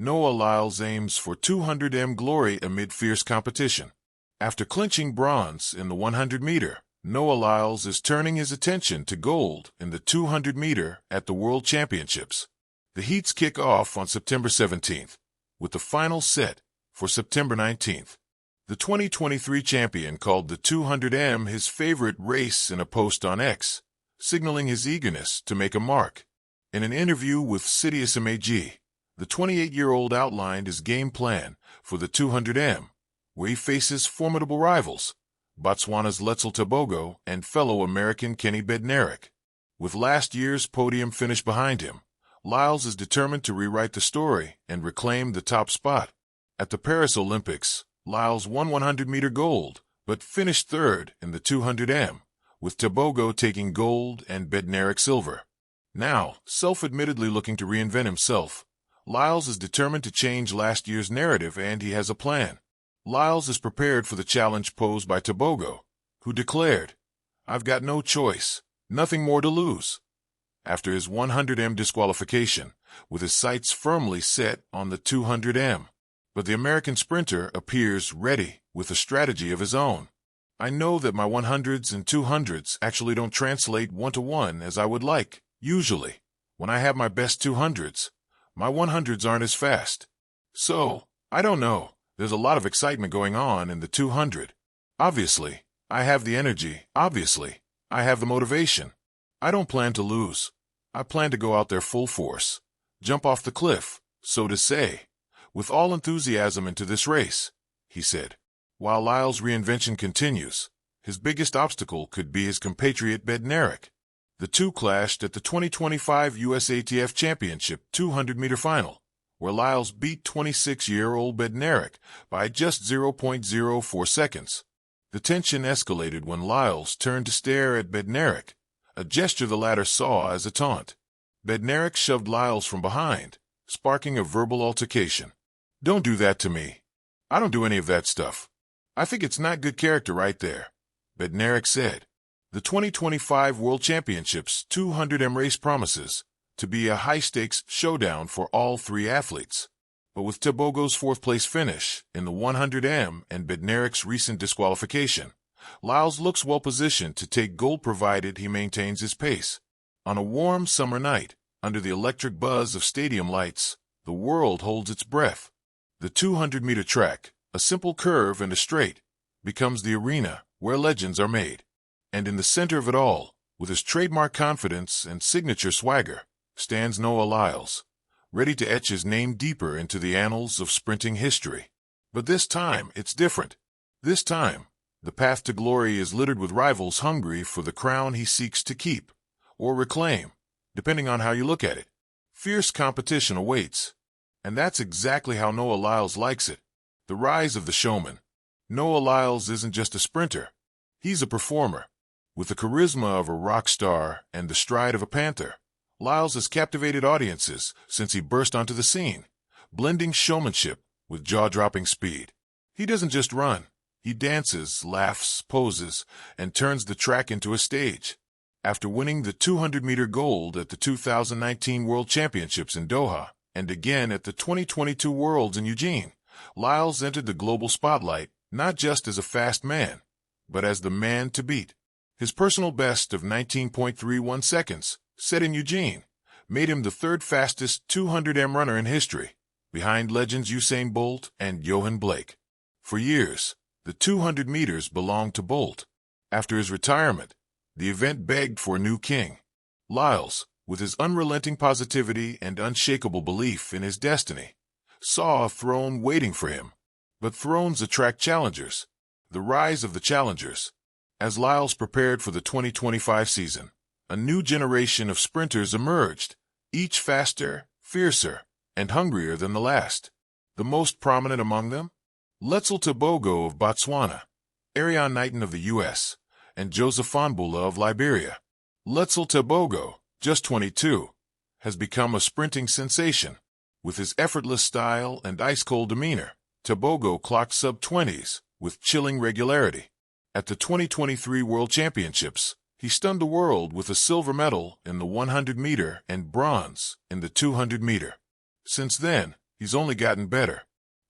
Noah Lyles aims for 200m glory amid fierce competition. After clinching bronze in the 100-meter, Noah Lyles is turning his attention to gold in the 200-meter at the World Championships. The heats kick off on September 17th, with the final set for September 19th. The 2023 champion called the 200m his favorite race in a post on X, signaling his eagerness to make a mark. In an interview with Sirius MAG, the 28-year-old outlined his game plan for the 200m, where he faces formidable rivals, Botswana's Lyles Tebogo and fellow American Kenny Bednarek. With last year's podium finish behind him, Lyles is determined to rewrite the story and reclaim the top spot. At the Paris Olympics, Lyles won 100-meter gold, but finished third in the 200m, with Tebogo taking gold and Bednarek silver. Now, self-admittedly looking to reinvent himself, Lyles is determined to change last year's narrative, and he has a plan. Lyles is prepared for the challenge posed by Tebogo, who declared, "I've got no choice, nothing more to lose." After his 100m disqualification, with his sights firmly set on the 200m. But the American sprinter appears ready with a strategy of his own. "I know that my 100s and 200s actually don't translate one-to-one as I would like, usually. When I have my best 200s, my 100s aren't as fast. So, I don't know, there's a lot of excitement going on in the 200. Obviously, I have the energy. Obviously, I have the motivation. I don't plan to lose. I plan to go out there full force, jump off the cliff, so to say, with all enthusiasm into this race," he said. While Lyles' reinvention continues, his biggest obstacle could be his compatriot Bednarek. The two clashed at the 2025 USATF Championship 200-meter final, where Lyles beat 26-year-old Bednarek by just 0.04 seconds. The tension escalated when Lyles turned to stare at Bednarek, a gesture the latter saw as a taunt. Bednarek shoved Lyles from behind, sparking a verbal altercation. "Don't do that to me. I don't do any of that stuff. I think it's not good character right there," Bednarek said. The 2025 World Championships 200m race promises to be a high-stakes showdown for all three athletes. But with Tebogo's fourth-place finish in the 100m and Bednarek's recent disqualification, Lyles looks well-positioned to take gold provided he maintains his pace. On a warm summer night, under the electric buzz of stadium lights, the world holds its breath. The 200-meter track, a simple curve and a straight, becomes the arena where legends are made. And in the center of it all, with his trademark confidence and signature swagger, stands Noah Lyles, ready to etch his name deeper into the annals of sprinting history. But this time, it's different. This time, the path to glory is littered with rivals hungry for the crown he seeks to keep, or reclaim, depending on how you look at it. Fierce competition awaits. And that's exactly how Noah Lyles likes it. The rise of the showman. Noah Lyles isn't just a sprinter. He's a performer. With the charisma of a rock star and the stride of a panther, Lyles has captivated audiences since he burst onto the scene, blending showmanship with jaw-dropping speed. He doesn't just run. He dances, laughs, poses, and turns the track into a stage. After winning the 200-meter gold at the 2019 World Championships in Doha, and again at the 2022 Worlds in Eugene, Lyles entered the global spotlight not just as a fast man, but as the man to beat. His personal best of 19.31 seconds, set in Eugene, made him the third fastest 200m runner in history, behind legends Usain Bolt and Johan Blake. For years, the 200 meters belonged to Bolt. After his retirement, the event begged for a new king. Lyles, with his unrelenting positivity and unshakable belief in his destiny, saw a throne waiting for him. But thrones attract challengers. The rise of the challengers. As Lyles prepared for the 2025 season, a new generation of sprinters emerged, each faster, fiercer, and hungrier than the last. The most prominent among them? Lyles Tebogo of Botswana, Ariane Knighton of the U.S., and Joseph Fonbula of Liberia. Lyles Tebogo, just 22, has become a sprinting sensation. With his effortless style and ice-cold demeanor, Tebogo clocked sub-20s with chilling regularity. At the 2023 World Championships, he stunned the world with a silver medal in the 100-meter and bronze in the 200-meter. Since then, He's only gotten better.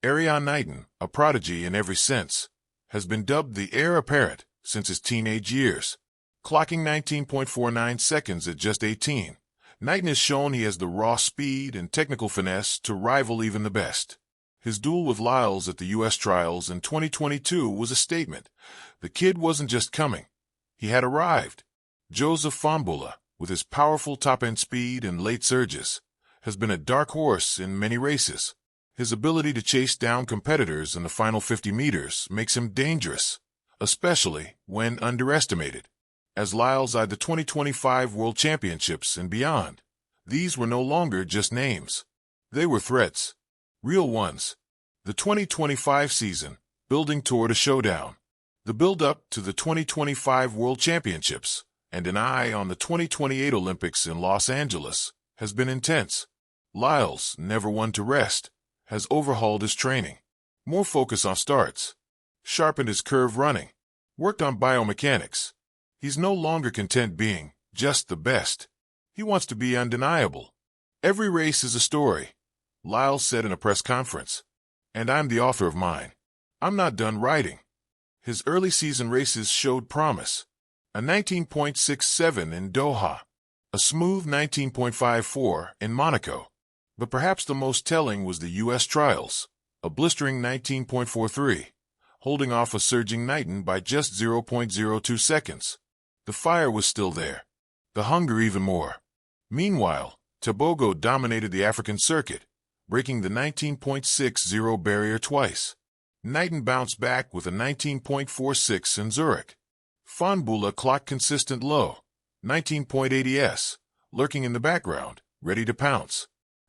Ariane Knighton, a prodigy in every sense, has been dubbed the heir apparent since his teenage years. Clocking 19.49 seconds at just 18, Knighton has shown he has the raw speed and technical finesse to rival even the best. His duel with Lyles at the U.S. trials in 2022 was a statement. The kid wasn't just coming. He had arrived. Joseph Fonbula, with his powerful top-end speed and late surges, has been a dark horse in many races. His ability to chase down competitors in the final 50 meters makes him dangerous, especially when underestimated. As Lyles eyed the 2025 World Championships and beyond, these were no longer just names. They were threats. Real ones. The 2025 season, building toward a showdown. The build-up to the 2025 World Championships, and an eye on the 2028 Olympics in Los Angeles, has been intense. Lyles, never one to rest, has overhauled his training. More focus on starts. Sharpened his curve running. Worked on biomechanics. He's no longer content being just the best. He wants to be undeniable. Every race is a story, Lyles said in a press conference. And I'm the author of mine. I'm not done writing. His early season races showed promise. A 19.67 in Doha. A smooth 19.54 in Monaco. But perhaps the most telling was the U.S. trials. A blistering 19.43, holding off a surging Knighton by just 0.02 seconds. The fire was still there. The hunger even more. Meanwhile, Tebogo dominated the African circuit, breaking the 19.60 barrier twice. Knighton bounced back with a 19.46 in Zurich. Fonbula clocked consistent low, 19.80s, lurking in the background, ready to pounce.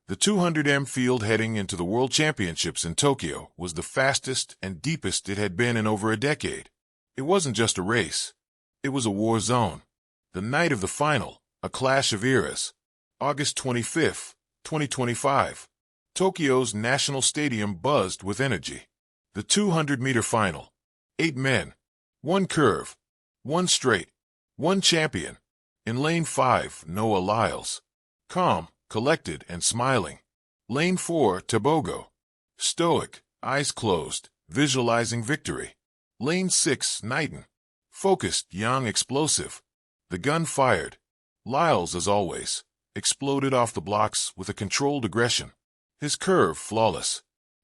The 200m field heading into the World Championships in Tokyo was the fastest and deepest it had been in over a decade. It wasn't just a race. It was a war zone. The night of the final, a clash of eras. August 25, 2025. Tokyo's National Stadium buzzed with energy. The 200-meter final. 8 men. 1 curve. 1 straight. 1 champion. In lane 5, Noah Lyles. Calm, collected, and smiling. Lane 4, Tebogo. Stoic, eyes closed, visualizing victory. Lane 6, Knighton. Focused, young, explosive. The gun fired. Lyles, as always, exploded off the blocks with a controlled aggression. His curve flawless.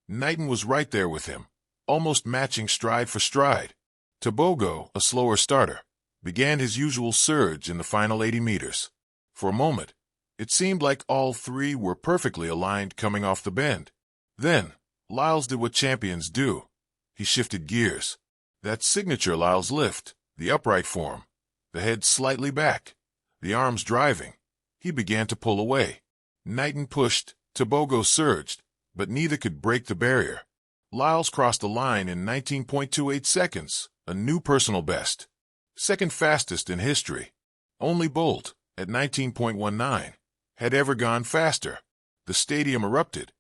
Knighton was right there with him, almost matching stride for stride. Tebogo, a slower starter, began his usual surge in the final 80 meters. For a moment, it seemed like all three were perfectly aligned coming off the bend. Then, Lyles did what champions do. He shifted gears. That signature Lyles lift, the upright form, the head slightly back, the arms driving. He began to pull away. Knighton pushed, Tebogo surged, but neither could break the barrier. Lyles crossed the line in 19.28 seconds, a new personal best. Second fastest in history. Only Bolt, at 19.19, had ever gone faster. The stadium erupted.